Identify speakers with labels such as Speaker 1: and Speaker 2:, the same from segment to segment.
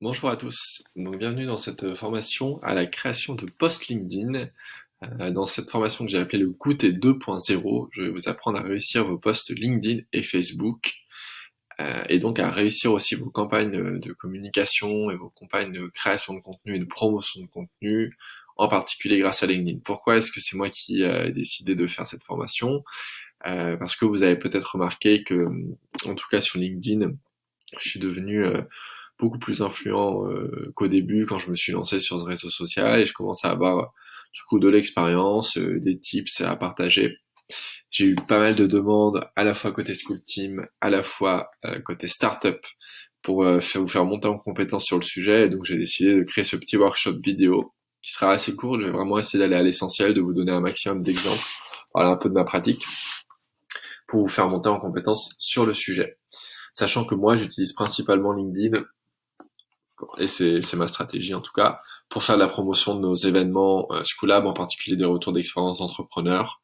Speaker 1: Bonjour à tous, donc bienvenue dans cette formation à la création de posts LinkedIn. Dans cette formation que j'ai appelée le Goûter 2.0, je vais vous apprendre à réussir vos posts LinkedIn et Facebook, et donc à réussir aussi vos campagnes de communication et vos campagnes de création de contenu et de promotion de contenu, en particulier grâce à LinkedIn. Pourquoi est-ce que c'est moi qui ai décidé de faire cette formation? Parce que vous avez peut-être remarqué que, en tout cas sur LinkedIn, je suis devenu beaucoup plus influent qu'au début quand je me suis lancé sur ce réseau social et je commence à avoir du coup de l'expérience, des tips à partager. J'ai eu pas mal de demandes à la fois côté School Team, à la fois côté startup pour vous faire monter en compétence sur le sujet et donc j'ai décidé de créer ce petit workshop vidéo qui sera assez court. Je vais vraiment essayer d'aller à l'essentiel, de vous donner un maximum d'exemples, parler un peu de ma pratique pour vous faire monter en compétence sur le sujet. Sachant que moi j'utilise principalement LinkedIn et c'est ma stratégie en tout cas, pour faire la promotion de nos événements Schoolab, en particulier des retours d'expérience d'entrepreneurs.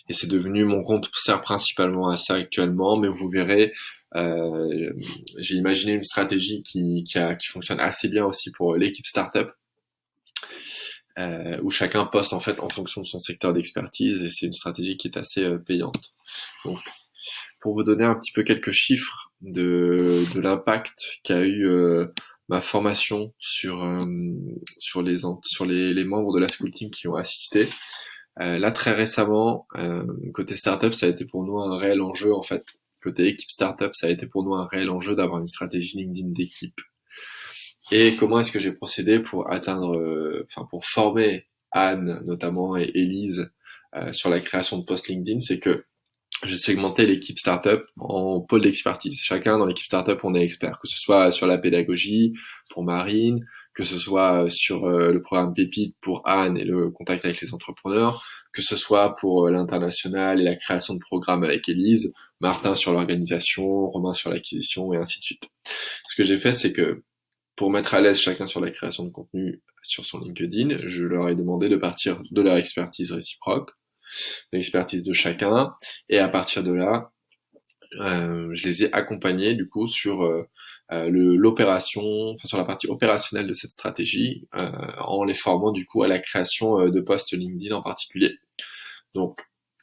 Speaker 1: Et c'est devenu, mon compte sert principalement à ça actuellement, mais vous verrez, euh, j'ai imaginé une stratégie qui fonctionne assez bien aussi pour l'équipe startup, où chacun poste en fait en fonction de son secteur d'expertise, et c'est une stratégie qui est assez payante. Donc, pour vous donner un petit peu quelques chiffres de l'impact qu'a eu ma formation sur les membres de la School Team qui ont assisté. Là, très récemment, côté startup, ça a été pour nous un réel enjeu en fait. Côté équipe startup, ça a été pour nous un réel enjeu d'avoir une stratégie LinkedIn d'équipe. Et comment est-ce que j'ai procédé pour pour former Anne notamment et Élise sur la création de posts LinkedIn, c'est que j'ai segmenté l'équipe startup en pôle d'expertise. Chacun dans l'équipe startup, on est expert, que ce soit sur la pédagogie pour Marine, que ce soit sur le programme Pépite pour Anne et le contact avec les entrepreneurs, que ce soit pour l'international et la création de programmes avec Élise, Martin sur l'organisation, Romain sur l'acquisition et ainsi de suite. Ce que j'ai fait, c'est que pour mettre à l'aise chacun sur la création de contenu sur son LinkedIn, je leur ai demandé de partir de leur expertise réciproque, de l'expertise de chacun, et à partir de là, je les ai accompagnés du coup sur l'opération, enfin, sur la partie opérationnelle de cette stratégie, en les formant du coup à la création de posts LinkedIn en particulier. Donc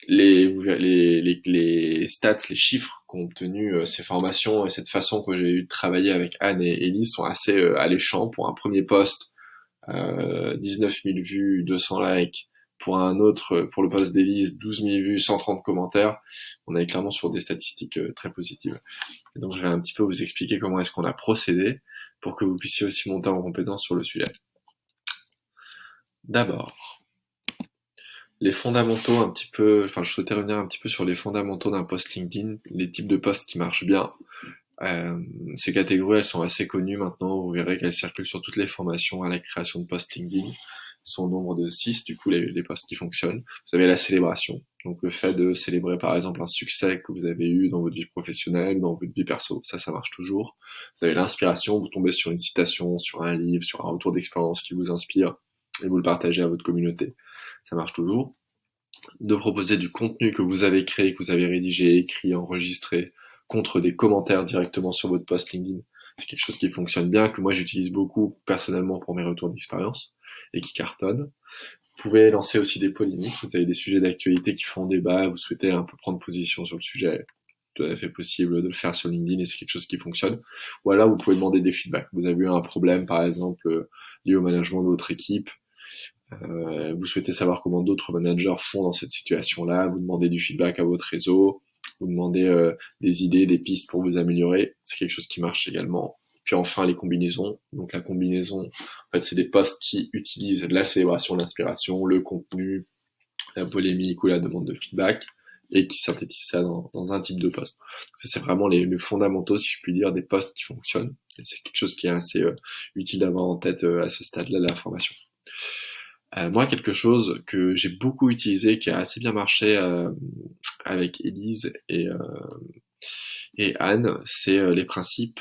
Speaker 1: les stats, les chiffres qu'ont obtenu ces formations et cette façon que j'ai eu de travailler avec Anne et Elise sont assez alléchants. Pour un premier post, 19 000 vues, 200 likes. Pour un autre, pour le post d'Elise, 12 000 vues, 130 commentaires. On est clairement sur des statistiques très positives. Et donc je vais un petit peu vous expliquer comment est-ce qu'on a procédé pour que vous puissiez aussi monter en compétence sur le sujet. D'abord, les fondamentaux un petit peu, enfin je souhaitais revenir un petit peu sur les fondamentaux d'un post LinkedIn, les types de posts qui marchent bien. Ces catégories, elles sont assez connues maintenant, vous verrez qu'elles circulent sur toutes les formations à la création de posts LinkedIn. Elles sont au nombre de 6, du coup, les posts qui fonctionnent. Vous avez la célébration, donc le fait de célébrer par exemple un succès que vous avez eu dans votre vie professionnelle, dans votre vie perso, ça marche toujours. Vous avez l'inspiration, vous tombez sur une citation, sur un livre, sur un retour d'expérience qui vous inspire, et vous le partagez à votre communauté, ça marche toujours. De proposer du contenu que vous avez créé, que vous avez rédigé, écrit, enregistré, contre des commentaires directement sur votre post LinkedIn. C'est quelque chose qui fonctionne bien, que moi j'utilise beaucoup personnellement pour mes retours d'expérience et qui cartonne. Vous pouvez lancer aussi des polémiques, vous avez des sujets d'actualité qui font débat, vous souhaitez un peu prendre position sur le sujet, tout à fait possible de le faire sur LinkedIn et c'est quelque chose qui fonctionne. Ou alors vous pouvez demander des feedbacks. Vous avez eu un problème par exemple lié au management de votre équipe, vous souhaitez savoir comment d'autres managers font dans cette situation-là, vous demandez du feedback à votre réseau, vous demandez des idées, des pistes pour vous améliorer, c'est quelque chose qui marche également. Puis enfin les combinaisons, donc la combinaison, en fait c'est des posts qui utilisent la célébration, l'inspiration, le contenu, la polémique ou la demande de feedback, et qui synthétisent ça dans un type de post. Ça c'est vraiment les fondamentaux, si je puis dire, des posts qui fonctionnent, et c'est quelque chose qui est assez utile d'avoir en tête à ce stade-là de la formation. Moi, quelque chose que j'ai beaucoup utilisé, qui a assez bien marché avec Élise et Anne, c'est les principes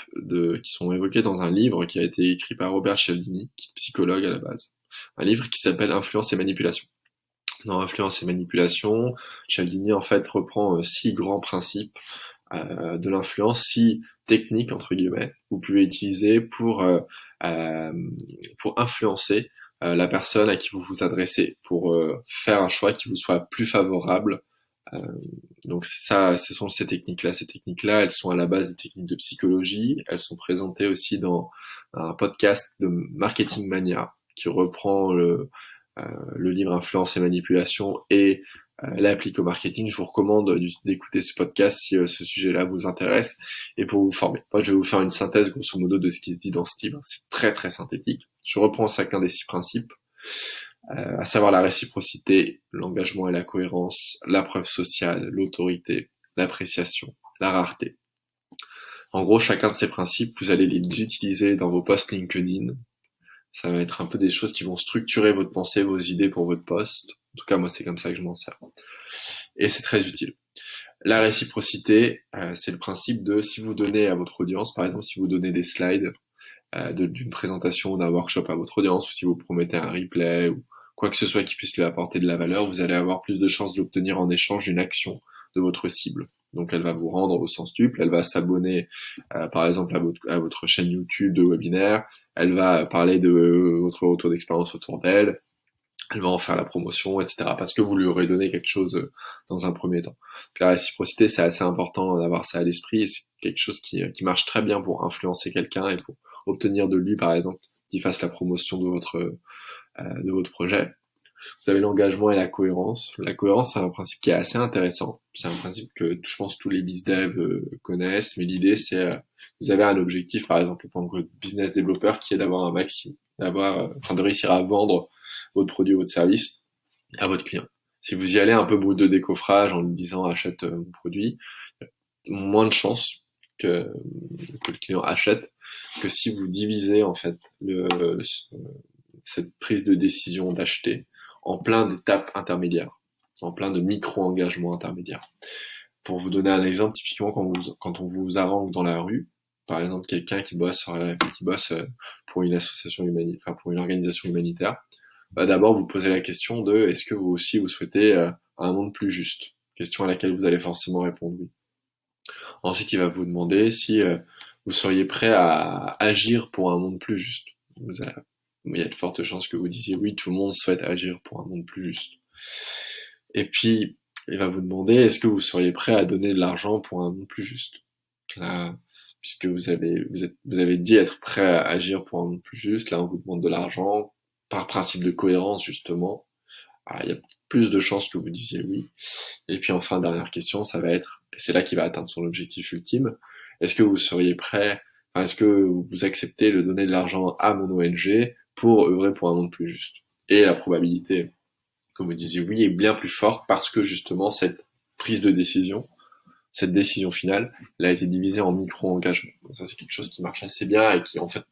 Speaker 1: qui sont évoqués dans un livre qui a été écrit par Robert Cialdini, qui est psychologue à la base. Un livre qui s'appelle Influence et manipulation. Dans Influence et manipulation, Cialdini en fait reprend 6 grands principes de l'influence si technique entre guillemets vous pouvez utiliser pour influencer la personne à qui vous vous adressez, pour faire un choix qui vous soit plus favorable. Euh, donc c'est ça, ce sont ces techniques-là. Ces techniques-là, elles sont à la base des techniques de psychologie. Elles sont présentées aussi dans un podcast de Marketing Mania qui reprend le livre Influence et Manipulation et l'applique au marketing. Je vous recommande d'écouter ce podcast si ce sujet-là vous intéresse et pour vous former. Moi, je vais vous faire une synthèse grosso modo de ce qui se dit dans ce livre. C'est très très synthétique. Je reprends chacun des 6 principes, à savoir la réciprocité, l'engagement et la cohérence, la preuve sociale, l'autorité, l'appréciation, la rareté. En gros, chacun de ces principes, vous allez les utiliser dans vos posts LinkedIn. Ça va être un peu des choses qui vont structurer votre pensée, vos idées pour votre post. En tout cas, moi, c'est comme ça que je m'en sers. Et c'est très utile. La réciprocité, c'est le principe de si vous donnez à votre audience, par exemple, si vous donnez des slides d'une présentation ou d'un workshop à votre audience, ou si vous promettez un replay, ou quoi que ce soit qui puisse lui apporter de la valeur, vous allez avoir plus de chances d'obtenir en échange une action de votre cible. Donc elle va vous rendre au sens duple, elle va s'abonner par exemple à votre chaîne YouTube de webinaire, elle va parler de votre retour d'expérience autour d'elle, elle va en faire la promotion, etc. Parce que vous lui aurez donné quelque chose dans un premier temps. Donc, la réciprocité, c'est assez important d'avoir ça à l'esprit, et c'est quelque chose qui marche très bien pour influencer quelqu'un et pour obtenir de lui, par exemple, qu'il fasse la promotion de votre projet. Vous avez l'engagement et la cohérence. La cohérence, c'est un principe qui est assez intéressant. C'est un principe que je pense tous les BizDev connaissent, mais l'idée, c'est vous avez un objectif, par exemple, en tant que business développeur, qui est d'avoir un maxi, de réussir à vendre votre produit ou votre service à votre client. Si vous y allez un peu brut de décoffrage en lui disant achète mon produit, moins de chances que le client achète que si vous divisez en fait cette prise de décision d'acheter en plein d'étapes intermédiaires, en plein de micro-engagements intermédiaires. Pour vous donner un exemple, typiquement quand on vous harangue dans la rue, par exemple quelqu'un qui bosse pour une association humanitaire, enfin pour une organisation humanitaire, bah d'abord vous posez la question de est-ce que vous aussi vous souhaitez un monde plus juste? Question à laquelle vous allez forcément répondre oui. Ensuite, il va vous demander si vous seriez prêt à agir pour un monde plus juste. Il y a de fortes chances que vous disiez oui, tout le monde souhaite agir pour un monde plus juste. Et puis, il va vous demander est-ce que vous seriez prêt à donner de l'argent pour un monde plus juste. Là, puisque vous avez dit être prêt à agir pour un monde plus juste, là on vous demande de l'argent, par principe de cohérence justement. Il y a plus de chances que vous disiez oui. Et puis enfin, dernière question, ça va être, et c'est là qu'il va atteindre son objectif ultime, est-ce que vous seriez prêt, est-ce que vous acceptez de donner de l'argent à mon ONG pour œuvrer pour un monde plus juste? Et la probabilité que vous disiez oui est bien plus forte parce que justement cette prise de décision, cette décision finale, elle a été divisée en micro-engagements. Ça c'est quelque chose qui marche assez bien et qui en fait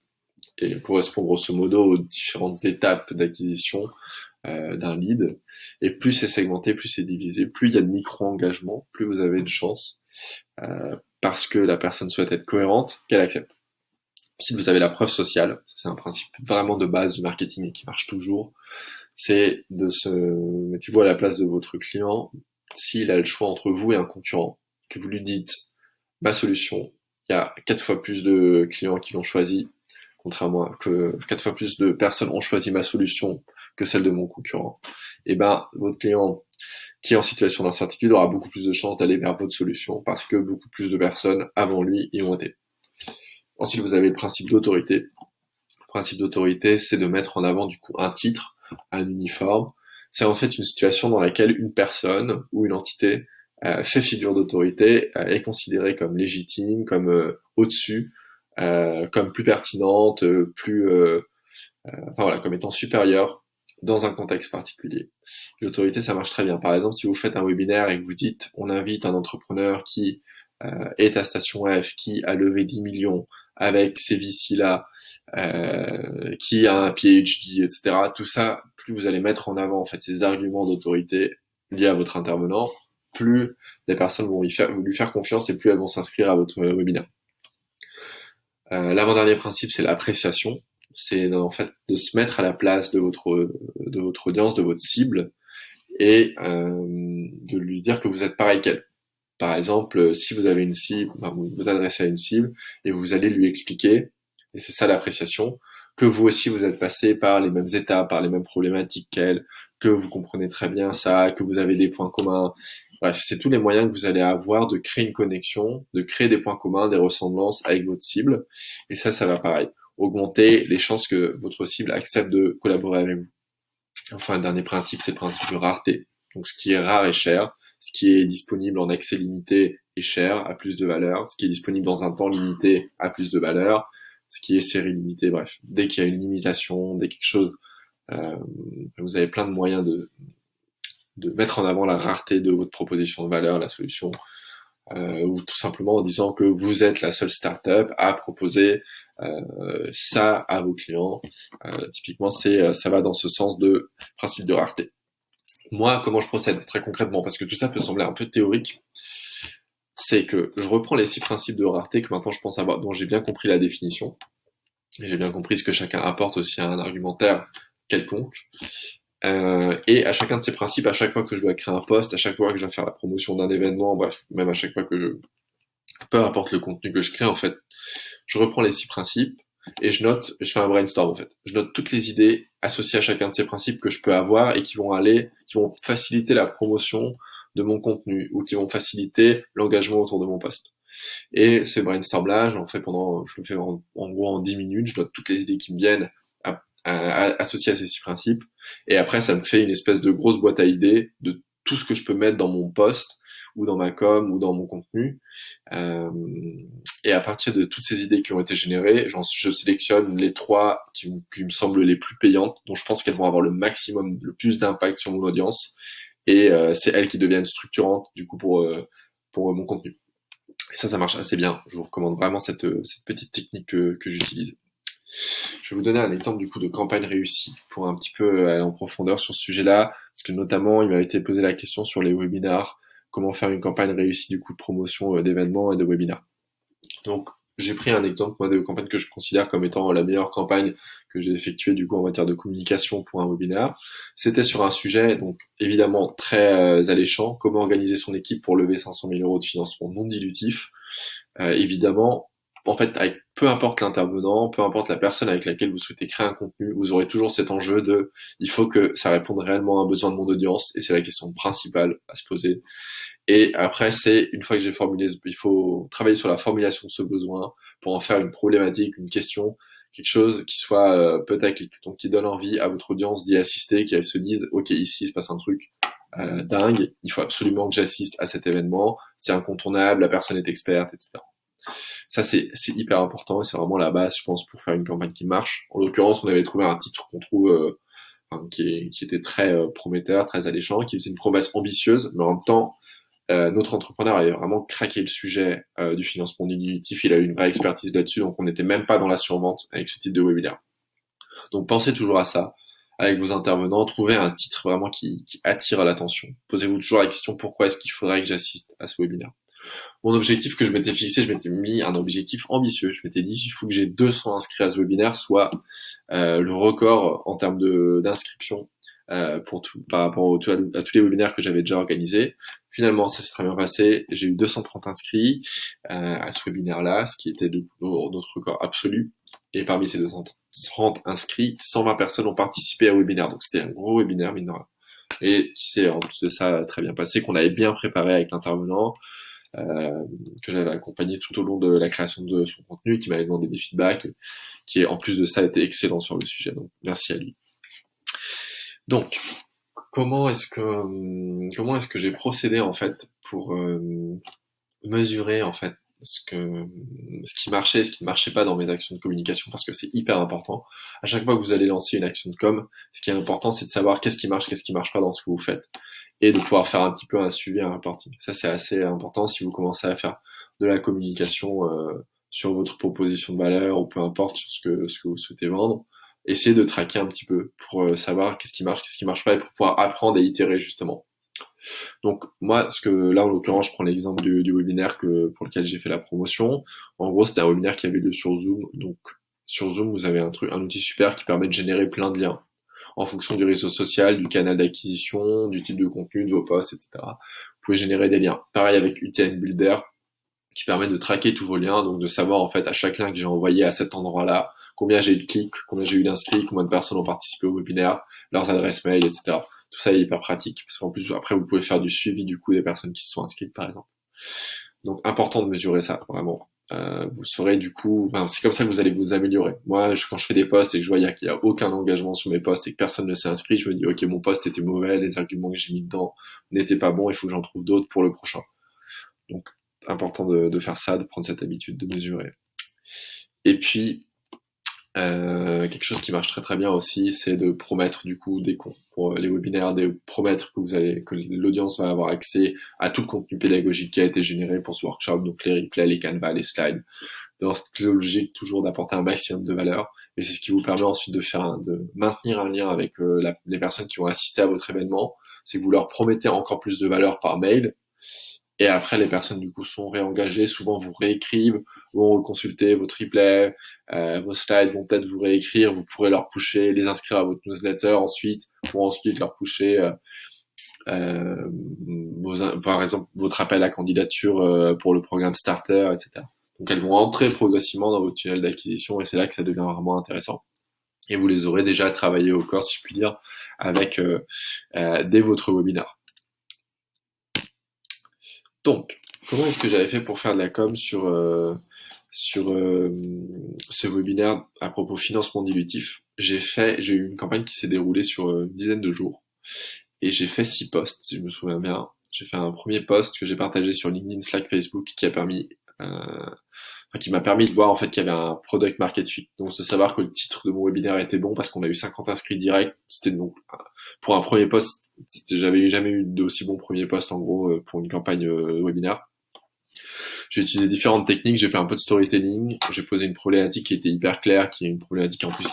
Speaker 1: correspond grosso modo aux différentes étapes d'acquisition d'un lead. Et plus c'est segmenté, plus c'est divisé, plus il y a de micro-engagements, plus vous avez de chance, parce que la personne souhaite être cohérente, qu'elle accepte. Ensuite, vous avez la preuve sociale. C'est un principe vraiment de base du marketing et qui marche toujours. C'est de se mettre à la place de votre client. S'il a le choix entre vous et un concurrent, que vous lui dites ma solution, il y a 4 fois plus de clients qui l'ont choisi, contrairement à que 4 fois plus de personnes ont choisi ma solution que celle de mon concurrent. Et ben, votre client qui est en situation d'incertitude aura beaucoup plus de chances d'aller vers votre solution parce que beaucoup plus de personnes avant lui y ont été. Ensuite, vous avez le principe d'autorité. Le principe d'autorité, c'est de mettre en avant du coup un titre, un uniforme. C'est en fait une situation dans laquelle une personne ou une entité fait figure d'autorité, est considérée comme légitime, comme au-dessus, comme plus pertinente, comme étant supérieure dans un contexte particulier. L'autorité, ça marche très bien. Par exemple, si vous faites un webinaire et que vous dites on invite un entrepreneur qui est à Station F, qui a levé 10 millions avec ces VC-là, qui a un PhD, etc. Tout ça, plus vous allez mettre en avant en fait ces arguments d'autorité liés à votre intervenant, plus les personnes vont lui faire confiance et plus elles vont s'inscrire à votre webinaire. L'avant-dernier principe, c'est l'appréciation. C'est en fait de se mettre à la place de votre audience, de votre cible, et de lui dire que vous êtes pareil qu'elle. Par exemple, si vous avez une cible, vous vous adressez à une cible et vous allez lui expliquer, et c'est ça l'appréciation, que vous aussi vous êtes passé par les mêmes étapes, par les mêmes problématiques qu'elle, que vous comprenez très bien ça, que vous avez des points communs. Bref, c'est tous les moyens que vous allez avoir de créer une connexion, de créer des points communs, des ressemblances avec votre cible. Et ça va pareil, augmenter les chances que votre cible accepte de collaborer avec vous. Enfin, le dernier principe, c'est le principe de rareté. Donc, ce qui est rare est cher, ce qui est disponible en accès limité est cher, a plus de valeur, ce qui est disponible dans un temps limité a plus de valeur, ce qui est série limitée, bref. Dès qu'il y a une limitation, dès quelque chose, euh, vous avez plein de moyens de mettre en avant la rareté de votre proposition de valeur, la solution, ou tout simplement en disant que vous êtes la seule startup à proposer ça à vos clients. Typiquement, ça va dans ce sens de principe de rareté. Moi, comment je procède très concrètement, parce que tout ça peut sembler un peu théorique, c'est que je reprends les 6 principes de rareté que maintenant je pense avoir, dont j'ai bien compris la définition, et j'ai bien compris ce que chacun apporte aussi à un argumentaire quelconque. Et à chacun de ces principes, à chaque fois que je dois créer un post, à chaque fois que je dois faire la promotion d'un événement, bref, même à chaque fois peu importe le contenu que je crée, en fait, je reprends les 6 principes et je fais un brainstorm, en fait. Je note toutes les idées associées à chacun de ces principes que je peux avoir et qui vont faciliter la promotion de mon contenu ou qui vont faciliter l'engagement autour de mon post. Et ce brainstorm-là, je le fais en gros en 10 minutes, je note toutes les idées qui me viennent associées à ces 6 principes. Et après, ça me fait une espèce de grosse boîte à idées de tout ce que je peux mettre dans mon post ou dans ma com ou dans mon contenu. Euh, et à partir de toutes ces idées qui ont été générées, je sélectionne les 3 qui me semblent les plus payantes, dont je pense qu'elles vont avoir le plus d'impact sur mon audience. Et c'est elles qui deviennent structurantes du coup pour mon contenu. Et ça marche assez bien. Je vous recommande vraiment cette petite technique que j'utilise. Je vais vous donner un exemple du coup de campagne réussie pour un petit peu aller en profondeur sur ce sujet-là, parce que notamment il m'avait été posé la question sur les webinars, comment faire une campagne réussie du coup de promotion d'événements et de webinars. Donc j'ai pris un exemple moi de campagne que je considère comme étant la meilleure campagne que j'ai effectuée du coup en matière de communication pour un webinar. C'était sur un sujet donc évidemment très alléchant, comment organiser son équipe pour lever 500 000 euros de financement non dilutif. Évidemment, en fait, peu importe l'intervenant, peu importe la personne avec laquelle vous souhaitez créer un contenu, vous aurez toujours cet enjeu il faut que ça réponde réellement à un besoin de mon audience, et c'est la question principale à se poser. Et après, une fois que j'ai formulé, il faut travailler sur la formulation de ce besoin pour en faire une problématique, une question, quelque chose qui soit putaclic, donc qui donne envie à votre audience d'y assister, qui se dise, ok, ici il se passe un truc dingue, il faut absolument que j'assiste à cet événement, c'est incontournable, la personne est experte, etc. Ça, c'est hyper important et c'est vraiment la base, je pense, pour faire une campagne qui marche. En l'occurrence, on avait trouvé un titre qu'on trouve qui était très prometteur, très alléchant, qui faisait une promesse ambitieuse, mais en même temps, notre entrepreneur avait vraiment craqué le sujet du financement dilutif. Il a eu une vraie expertise là-dessus, donc on n'était même pas dans la survente avec ce type de webinaire. Donc pensez toujours à ça avec vos intervenants, trouvez un titre vraiment qui attire l'attention. Posez-vous toujours la question pourquoi est-ce qu'il faudrait que j'assiste à ce webinaire. Mon objectif que je m'étais fixé, je m'étais mis un objectif ambitieux. Je m'étais dit, il faut que j'ai 200 inscrits à ce webinaire, soit le record en termes d'inscription par rapport à tous les webinaires que j'avais déjà organisés. Finalement, ça s'est très bien passé. J'ai eu 230 inscrits à ce webinaire-là, ce qui était notre record absolu. Et parmi ces 230 inscrits, 120 personnes ont participé au webinaire. Donc c'était un gros webinaire, mine de rien. Et qui s'est en plus de ça très bien passé, qu'on avait bien préparé avec l'intervenant. Que j'avais accompagné tout au long de la création de son contenu, qui m'avait demandé des feedbacks, qui en plus de ça était excellent sur le sujet. Donc merci à lui. Donc comment est-ce que j'ai procédé en fait pour mesurer en fait ce qui marchait et ce qui ne marchait pas dans mes actions de communication, parce que c'est hyper important. À chaque fois que vous allez lancer une action de com, ce qui est important, c'est de savoir qu'est-ce qui marche pas dans ce que vous faites, et de pouvoir faire un petit peu un suivi, un reporting. Ça, c'est assez important si vous commencez à faire de la communication sur votre proposition de valeur, ou peu importe sur ce que vous souhaitez vendre. Essayez de traquer un petit peu pour savoir qu'est-ce qui marche pas, et pour pouvoir apprendre et itérer justement. Donc moi, là en l'occurrence, je prends l'exemple du webinaire pour lequel j'ai fait la promotion. En gros, c'était un webinaire qui avait lieu sur Zoom. Donc sur Zoom, vous avez un outil super qui permet de générer plein de liens. en fonction du réseau social, du canal d'acquisition, du type de contenu, de vos posts, etc. Vous pouvez générer des liens. Pareil avec UTM Builder, qui permet de traquer tous vos liens, donc de savoir en fait à chaque lien que j'ai envoyé à cet endroit-là, combien j'ai eu de clics, combien j'ai eu d'inscrits, combien de personnes ont participé au webinaire, leurs adresses mail, etc. Tout ça est hyper pratique, parce qu'en plus après vous pouvez faire du suivi du coup des personnes qui se sont inscrites par exemple. Donc important de mesurer ça, vraiment. Vous saurez du coup, enfin, c'est comme ça que vous allez vous améliorer. Moi, quand je fais des posts et que je vois qu'il y a aucun engagement sur mes posts et que personne ne s'est inscrit, je me dis ok, mon post était mauvais, les arguments que j'ai mis dedans n'étaient pas bons, il faut que j'en trouve d'autres pour le prochain. Donc important de faire ça, de prendre cette habitude de mesurer. Et puis quelque chose qui marche très très bien aussi, c'est de promettre du coup des comptes pour les webinaires, de promettre que l'audience va avoir accès à tout le contenu pédagogique qui a été généré pour ce workshop, donc les replays, les canvas, les slides, dans cette logique toujours d'apporter un maximum de valeur. Et c'est ce qui vous permet ensuite de maintenir un lien avec les personnes qui vont assister à votre événement. C'est que vous leur promettez encore plus de valeur par mail. Et après, les personnes du coup sont réengagées. Souvent, vous réécrivent, vont consulter vos replays, vos slides, vont peut-être vous réécrire. Vous pourrez leur pusher, les inscrire à votre newsletter ensuite, pour ensuite leur pusher, par exemple, votre appel à candidature pour le programme Starter, etc. Donc, elles vont entrer progressivement dans votre tunnel d'acquisition et c'est là que ça devient vraiment intéressant. Et vous les aurez déjà travaillé au corps, si je puis dire, avec dès votre webinaire. Donc, comment est-ce que j'avais fait pour faire de la com sur ce webinaire à propos financement dilutif? J'ai eu une campagne qui s'est déroulée sur une dizaine de jours et j'ai fait 6 posts, si je me souviens bien. J'ai fait un premier post que j'ai partagé sur LinkedIn, Slack, Facebook, qui m'a permis de voir en fait qu'il y avait un product market fit. Donc de savoir que le titre de mon webinaire était bon parce qu'on a eu 50 inscrits directs. C'était donc pour un premier post, j'avais jamais eu d'aussi bon premier post en gros pour une campagne webinaire. J'ai utilisé différentes techniques, j'ai fait un peu de storytelling, j'ai posé une problématique qui était hyper claire, qui est une problématique en plus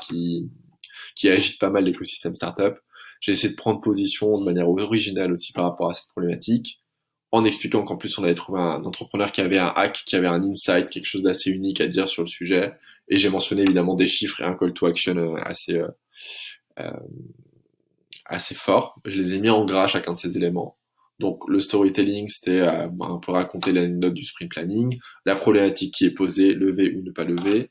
Speaker 1: qui agite pas mal l'écosystème startup. J'ai essayé de prendre position de manière originale aussi par rapport à cette problématique, en expliquant qu'en plus on avait trouvé un entrepreneur qui avait un hack, qui avait un insight, quelque chose d'assez unique à dire sur le sujet. Et j'ai mentionné évidemment des chiffres et un call to action euh, assez fort. Je les ai mis en gras chacun de ces éléments. Donc le storytelling, c'était un peu raconter l'anecdote du sprint planning, la problématique qui est posée, lever ou ne pas lever,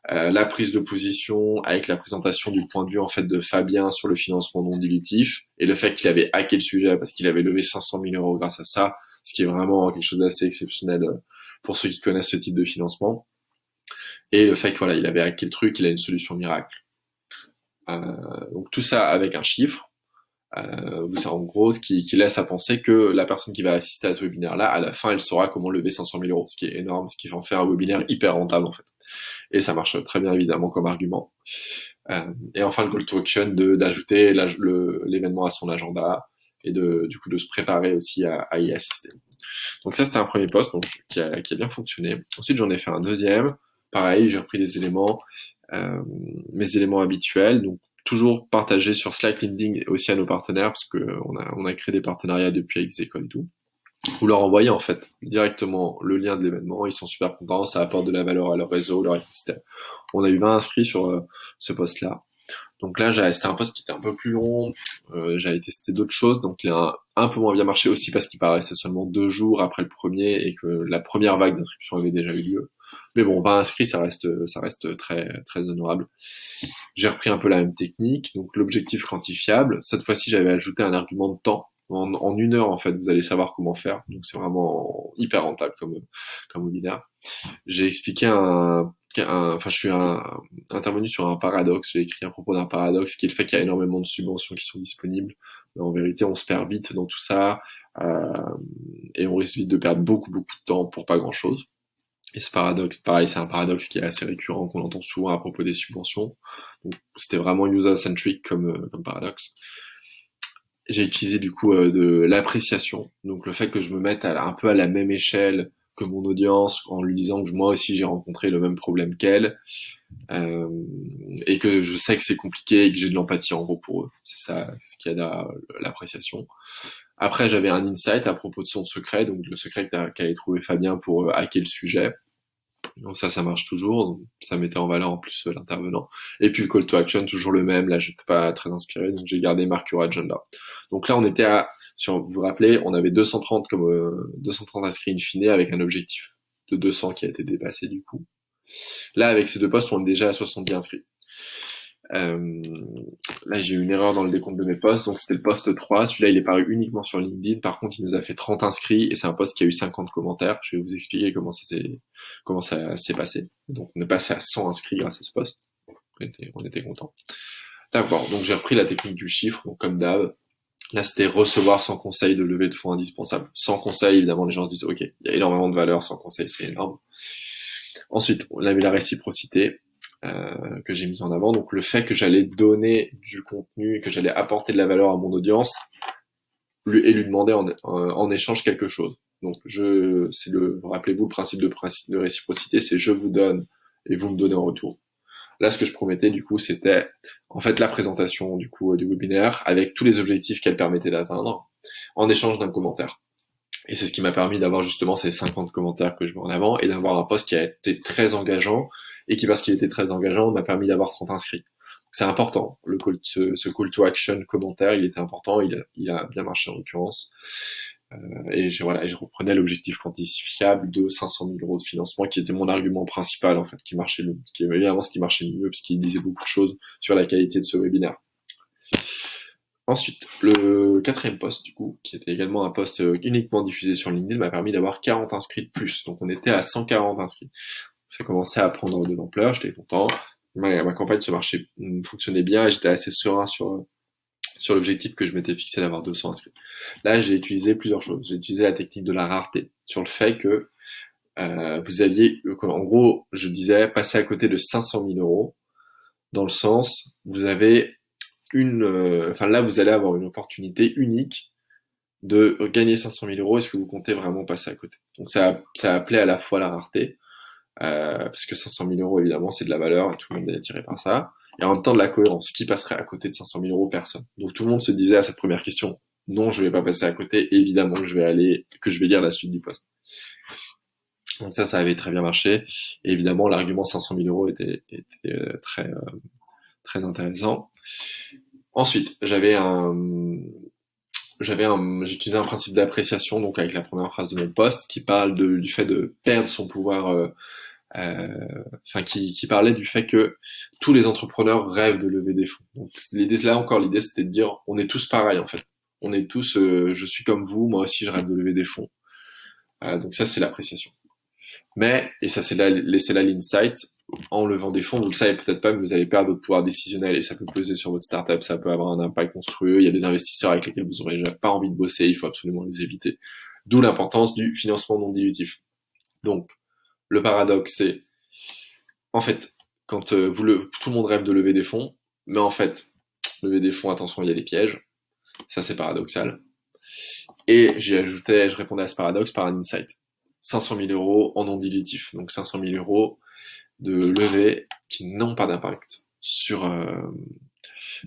Speaker 1: la prise de position avec la présentation du point de vue en fait de Fabien sur le financement non dilutif et le fait qu'il avait hacké le sujet parce qu'il avait levé 500 000 euros grâce à ça, ce qui est vraiment quelque chose d'assez exceptionnel pour ceux qui connaissent ce type de financement. Et le fait que voilà, il avait hacké le truc, il a une solution miracle. Donc tout ça avec un chiffre. C'est en gros ce qui laisse à penser que la personne qui va assister à ce webinaire-là, à la fin, elle saura comment lever 500 000 euros, ce qui est énorme, ce qui en fait un webinaire hyper rentable en fait. Et ça marche très bien évidemment comme argument. Et enfin le call to action d'ajouter l'événement à son agenda et du coup de se préparer aussi à y assister. Donc ça c'était un premier post donc, qui a bien fonctionné. Ensuite j'en ai fait un deuxième. Pareil, j'ai repris des éléments, mes éléments habituels, donc toujours partagé sur Slack, LinkedIn et aussi à nos partenaires, parce que on a créé des partenariats depuis avec des écoles et tout. Vous leur envoyez en fait directement le lien de l'événement, ils sont super contents, ça apporte de la valeur à leur réseau, leur écosystème. On a eu 20 inscrits sur ce post-là. Donc là, c'était un post qui était un peu plus long, j'avais testé d'autres choses, donc il a un peu moins bien marché aussi parce qu'il paraissait seulement 2 jours après le premier et que la première vague d'inscription avait déjà eu lieu. Mais bon, 20 inscrits, ça reste très, très honorable. J'ai repris un peu la même technique, donc l'objectif quantifiable. Cette fois-ci, j'avais ajouté un argument de temps. En 1 heure, en fait, vous allez savoir comment faire. Donc c'est vraiment hyper rentable comme webinaire. J'ai expliqué je suis intervenu sur un paradoxe. J'ai écrit à propos d'un paradoxe qui est le fait qu'il y a énormément de subventions qui sont disponibles. Mais en vérité, on se perd vite dans tout ça et on risque vite de perdre beaucoup, beaucoup de temps pour pas grand-chose. Et ce paradoxe, pareil, c'est un paradoxe qui est assez récurrent, qu'on entend souvent à propos des subventions. Donc, c'était vraiment user-centric comme paradoxe. J'ai utilisé du coup de l'appréciation, donc le fait que je me mette un peu à la même échelle que mon audience, en lui disant que moi aussi j'ai rencontré le même problème qu'elle, et que je sais que c'est compliqué et que j'ai de l'empathie en gros pour eux. C'est ça ce qui aide à l'appréciation. Après, j'avais un insight à propos de son secret, donc le secret qu'avait trouvé Fabien pour hacker le sujet. Donc ça marche toujours. Donc ça mettait en valeur en plus l'intervenant. Et puis le call to action, toujours le même. Là, j'étais pas très inspiré, donc j'ai gardé Mark Your Agenda. Donc là, on était vous vous rappelez, on avait 230 230 inscrits in fine avec un objectif de 200 qui a été dépassé du coup. Là, avec ces deux postes, on est déjà à 70 inscrits. Euh, Là, j'ai eu une erreur dans le décompte de mes posts, donc c'était le poste 3. Celui-là, il est paru uniquement sur LinkedIn. Par contre, il nous a fait 30 inscrits et c'est un post qui a eu 50 commentaires. Je vais vous expliquer comment ça s'est passé. Donc, on est passé à 100 inscrits grâce à ce post. On était content. D'accord. Donc, j'ai repris la technique du chiffre, donc comme d'hab. Là, c'était recevoir sans conseil de levée de fonds indispensable. Sans conseil, évidemment, les gens se disent, OK, il y a énormément de valeur, sans conseil, c'est énorme. Ensuite, on avait la réciprocité. Que j'ai mis en avant, donc le fait que j'allais donner du contenu et que j'allais apporter de la valeur à mon audience et lui demander en échange quelque chose. Donc rappelez-vous, le principe de réciprocité, c'est je vous donne et vous me donnez en retour. Là, ce que je promettais, du coup, c'était en fait la présentation du coup du webinaire avec tous les objectifs qu'elle permettait d'atteindre en échange d'un commentaire. Et c'est ce qui m'a permis d'avoir justement ces 50 commentaires que je mets en avant et d'avoir un post qui a été très engageant et qui, parce qu'il était très engageant, m'a permis d'avoir 30 inscrits. C'est important. Ce call to action commentaire, il était important. Il a bien marché en l'occurrence. Et je reprenais l'objectif quantifiable de 500 000 euros de financement, qui était mon argument principal, en fait, qui marchait évidemment ce qui marchait le mieux, puisqu'il disait beaucoup de choses sur la qualité de ce webinaire. Ensuite, le quatrième post, du coup, qui était également un post uniquement diffusé sur LinkedIn, m'a permis d'avoir 40 inscrits de plus. Donc, on était à 140 inscrits. Ça commençait à prendre de l'ampleur, j'étais content. Ma campagne fonctionnait bien et j'étais assez serein sur l'objectif que je m'étais fixé d'avoir 200 inscrits. Là, j'ai utilisé plusieurs choses. J'ai utilisé la technique de la rareté sur le fait que vous aviez, en gros, je disais, passer à côté de 500 000 euros dans le sens, vous avez là, vous allez avoir une opportunité unique de gagner 500 000 euros. Est-ce que vous comptez vraiment passer à côté? Donc, ça appelait à la fois la rareté, parce que 500 000 euros, évidemment, c'est de la valeur et tout le monde est attiré par ça. Et en même temps, de la cohérence. Qui passerait à côté de 500 000 euros? Personne. Donc, tout le monde se disait à cette première question, non, je vais pas passer à côté. Évidemment que je vais lire la suite du post. Donc ça avait très bien marché. Et évidemment, l'argument 500 000 euros était très, très intéressant. Ensuite, j'utilisais un principe d'appréciation, donc avec la première phrase de mon post, qui parle du fait de perdre son pouvoir, qui parlait du fait que tous les entrepreneurs rêvent de lever des fonds. Donc l'idée c'était de dire, on est tous pareils en fait. On est tous, je suis comme vous, moi aussi je rêve de lever des fonds. Donc ça c'est l'appréciation. Mais, et ça c'est là l'insight, en levant des fonds, vous le savez peut-être pas, mais vous allez perdre votre pouvoir décisionnel et ça peut peser sur votre startup, ça peut avoir un impact monstrueux. Il y a des investisseurs avec lesquels vous aurez pas envie de bosser, il faut absolument les éviter. D'où l'importance du financement non dilutif. Donc, le paradoxe, c'est, en fait, quand tout le monde rêve de lever des fonds, mais en fait, lever des fonds, attention, il y a des pièges. Ça, c'est paradoxal. Et je répondais à ce paradoxe par un insight. 500 000 euros en non dilutif. Donc 500 000 euros de levée qui n'ont pas d'impact sur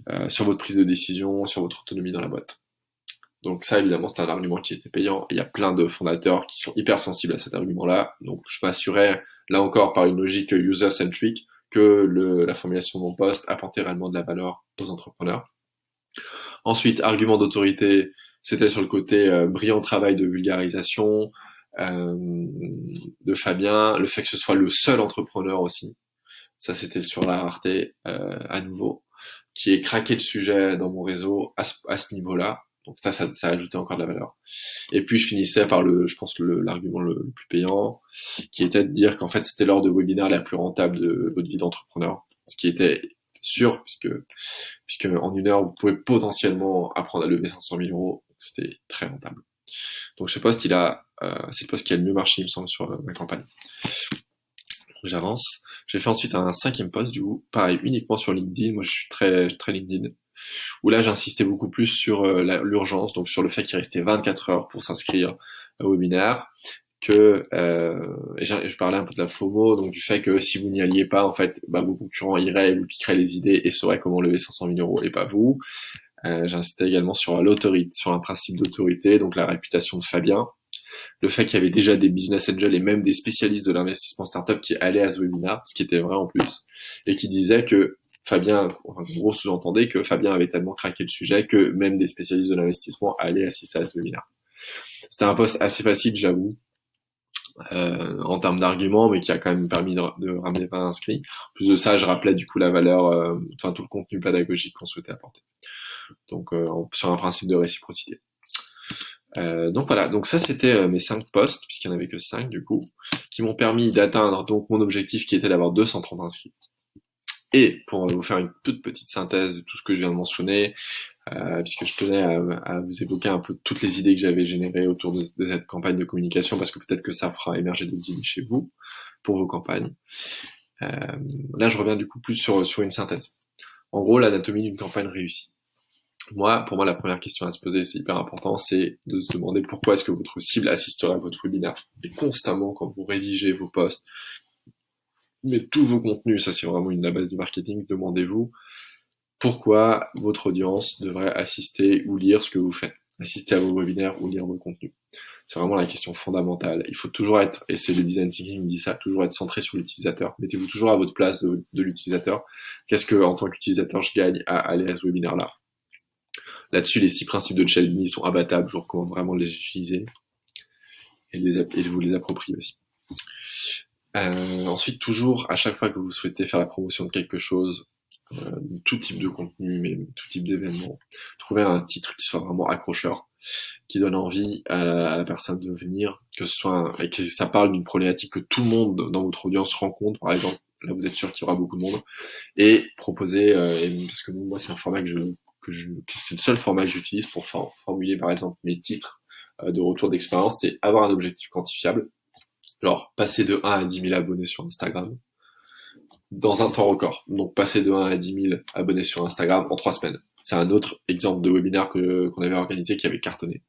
Speaker 1: votre prise de décision, sur votre autonomie dans la boîte. Donc ça, évidemment, c'est un argument qui était payant. Et il y a plein de fondateurs qui sont hyper sensibles à cet argument-là. Donc je m'assurais, là encore, par une logique user-centric, que la formulation de mon poste apportait réellement de la valeur aux entrepreneurs. Ensuite, argument d'autorité, c'était sur le côté brillant travail de vulgarisation de Fabien, le fait que ce soit le seul entrepreneur aussi. Ça, c'était sur la rareté à nouveau, qui est craqué le sujet dans mon réseau à ce niveau-là. Donc ça a ajouté encore de la valeur. Et puis je finissais par l'argument le plus payant, qui était de dire qu'en fait c'était l'heure de webinaire la plus rentable de votre vie d'entrepreneur. Ce qui était sûr, puisque en une heure, vous pouvez potentiellement apprendre à lever 500 000 euros. C'était très rentable. Donc ce poste, c'est le poste qui a le mieux marché, il me semble, sur ma campagne. J'avance. J'ai fait ensuite un cinquième post, du coup, pareil, uniquement sur LinkedIn. Moi, je suis très, très LinkedIn. Où là, j'insistais beaucoup plus sur l'urgence, donc sur le fait qu'il restait 24 heures pour s'inscrire au webinaire. Et je parlais un peu de la FOMO, donc du fait que si vous n'y alliez pas, en fait, vos concurrents iraient, vous piqueraient les idées et sauraient comment lever 500 000 euros et pas vous. J'insistais également sur l'autorité, sur un principe d'autorité, donc la réputation de Fabien. le fait qu'il y avait déjà des business angels et même des spécialistes de l'investissement startup qui allaient à ce webinaire, ce qui était vrai en plus, et qui disaient que Fabien, en gros, sous-entendait que Fabien avait tellement craqué le sujet que même des spécialistes de l'investissement allaient assister à ce webinaire. C'était un post assez facile, j'avoue, en termes d'arguments, mais qui a quand même permis de ramener 20 inscrits. En plus de ça, je rappelais du coup la valeur, tout le contenu pédagogique qu'on souhaitait apporter. Donc, sur un principe de réciprocité. Donc voilà, donc ça c'était mes 5 posts, puisqu'il n'y en avait que 5 du coup, qui m'ont permis d'atteindre donc mon objectif qui était d'avoir 230 inscrits. Et pour vous faire une toute petite synthèse de tout ce que je viens de mentionner, puisque je tenais à vous évoquer un peu toutes les idées que j'avais générées autour de cette campagne de communication, parce que peut-être que ça fera émerger d'autres idées chez vous pour vos campagnes. Là, je reviens du coup plus sur une synthèse. En gros, l'anatomie d'une campagne réussie. Pour moi, la première question à se poser, c'est hyper important, c'est de se demander pourquoi est-ce que votre cible assisterait à votre webinaire. Et constamment, quand vous rédigez vos posts, mais tous vos contenus, ça c'est vraiment la base du marketing, demandez-vous pourquoi votre audience devrait assister ou lire ce que vous faites, assister à vos webinaires ou lire vos contenus. C'est vraiment la question fondamentale. Il faut toujours être, et c'est le design thinking qui dit ça, toujours être centré sur l'utilisateur. Mettez-vous toujours à votre place de l'utilisateur. Qu'est-ce que, en tant qu'utilisateur, je gagne à aller à ce webinaire-là? Là-dessus, les 6 principes de Cialdini sont abattables. Je vous recommande vraiment de les utiliser et de vous les approprier aussi. Ensuite, toujours, à chaque fois que vous souhaitez faire la promotion de quelque chose, tout type de contenu, mais tout type d'événement, trouvez un titre qui soit vraiment accrocheur, qui donne envie à la personne de venir, que ce soit et que ça parle d'une problématique que tout le monde dans votre audience rencontre, par exemple. Là, vous êtes sûr qu'il y aura beaucoup de monde, et proposer, parce que moi, c'est un format c'est le seul format que j'utilise pour formuler, par exemple, mes titres de retour d'expérience, c'est avoir un objectif quantifiable, genre passer de 1 à 10 000 abonnés sur Instagram dans un temps record. Donc passer de 1 à 10 000 abonnés sur Instagram en 3 semaines. C'est un autre exemple de webinaire qu'on avait organisé qui avait cartonné.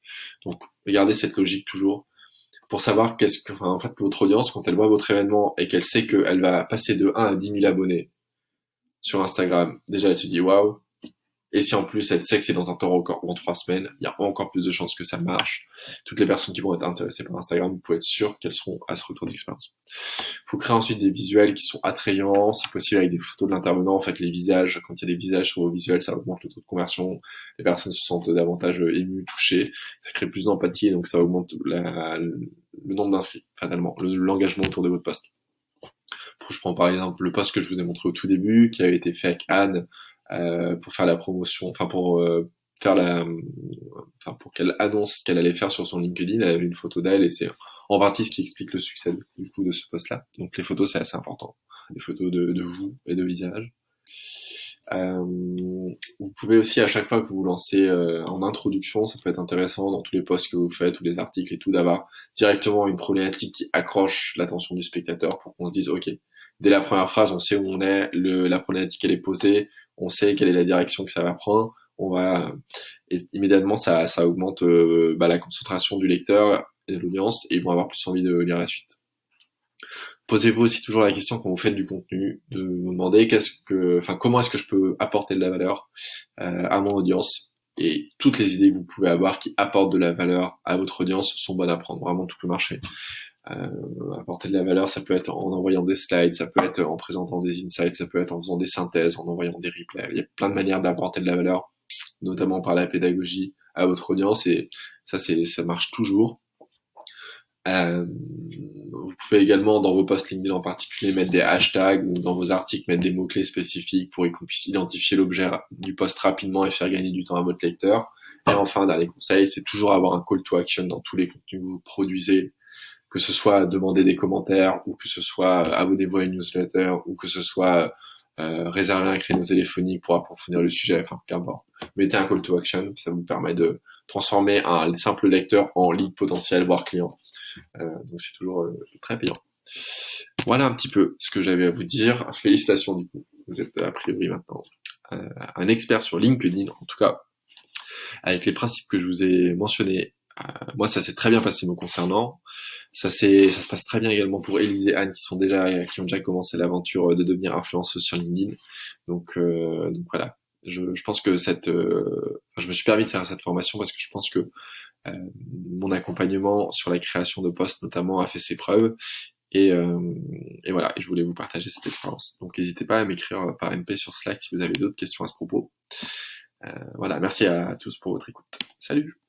Speaker 1: Donc regardez cette logique toujours pour savoir en fait, votre audience, quand elle voit votre événement et qu'elle sait qu'elle va passer de 1 à 10 000 abonnés sur Instagram, déjà elle se dit waouh. Et si en plus elle sait que c'est dans un temps record ou en 3 semaines, il y a encore plus de chances que ça marche. Toutes les personnes qui vont être intéressées par Instagram, vous pouvez être sûr qu'elles seront à ce retour d'expérience. Il faut créer ensuite des visuels qui sont attrayants, si possible avec des photos de l'intervenant. En fait, les visages, quand il y a des visages sur vos visuels, ça augmente le taux de conversion. Les personnes se sentent davantage émues, touchées. Ça crée plus d'empathie et donc ça augmente le nombre d'inscrits, fatalement, l'engagement autour de votre post. Je prends par exemple le post que je vous ai montré au tout début, qui avait été fait avec Anne, pour faire la promotion, pour qu'elle annonce ce qu'elle allait faire sur son LinkedIn. Elle avait une photo d'elle et c'est en partie ce qui explique le succès du coup de ce post-là. Donc les photos, c'est assez important. Des photos de vous et de visage. Vous pouvez aussi, à chaque fois que vous lancez en introduction, ça peut être intéressant dans tous les posts que vous faites ou les articles et tout, d'avoir directement une problématique qui accroche l'attention du spectateur pour qu'on se dise ok, dès la première phrase, on sait où on est, la problématique elle est posée, on sait quelle est la direction que ça va prendre, et immédiatement ça augmente la concentration du lecteur et de l'audience et ils vont avoir plus envie de lire la suite. Posez-vous aussi toujours la question quand vous faites du contenu, de vous demander comment est-ce que je peux apporter de la valeur à mon audience. Et toutes les idées que vous pouvez avoir qui apportent de la valeur à votre audience sont bonnes à prendre. Vraiment, tout peut marcher. Apporter de la valeur, ça peut être en envoyant des slides, ça peut être en présentant des insights, ça peut être en faisant des synthèses, en envoyant des replays. Il y a plein de manières d'apporter de la valeur, notamment par la pédagogie à votre audience. Et ça marche toujours. Vous pouvez également dans vos posts LinkedIn en particulier mettre des hashtags ou dans vos articles mettre des mots-clés spécifiques pour qu'on puisse identifier l'objet du post rapidement et faire gagner du temps à votre lecteur. Et enfin, dernier conseil, c'est toujours avoir un call to action dans tous les contenus que vous produisez, que ce soit demander des commentaires ou que ce soit abonnez-vous à une newsletter ou que ce soit réserver un créneau téléphonique pour approfondir le sujet, enfin qu'importe. Mettez un call to action, ça vous permet de transformer un simple lecteur en lead potentiel, voire client. Donc c'est toujours très payant. Voilà un petit peu ce que j'avais à vous dire. Félicitations du coup, vous êtes a priori maintenant un expert sur LinkedIn, en tout cas avec les principes que je vous ai mentionnés. Moi ça s'est très bien passé me concernant. Ça se passe très bien également pour Élise et Anne qui ont déjà commencé l'aventure de devenir influenceuses sur LinkedIn. Donc voilà. Je pense que je me suis permis de faire cette formation parce que je pense que mon accompagnement sur la création de postes notamment a fait ses preuves et, euh, et voilà, et je voulais vous partager cette expérience. Donc n'hésitez pas à m'écrire par MP sur Slack si vous avez d'autres questions à ce propos. Voilà, merci à tous pour votre écoute. Salut!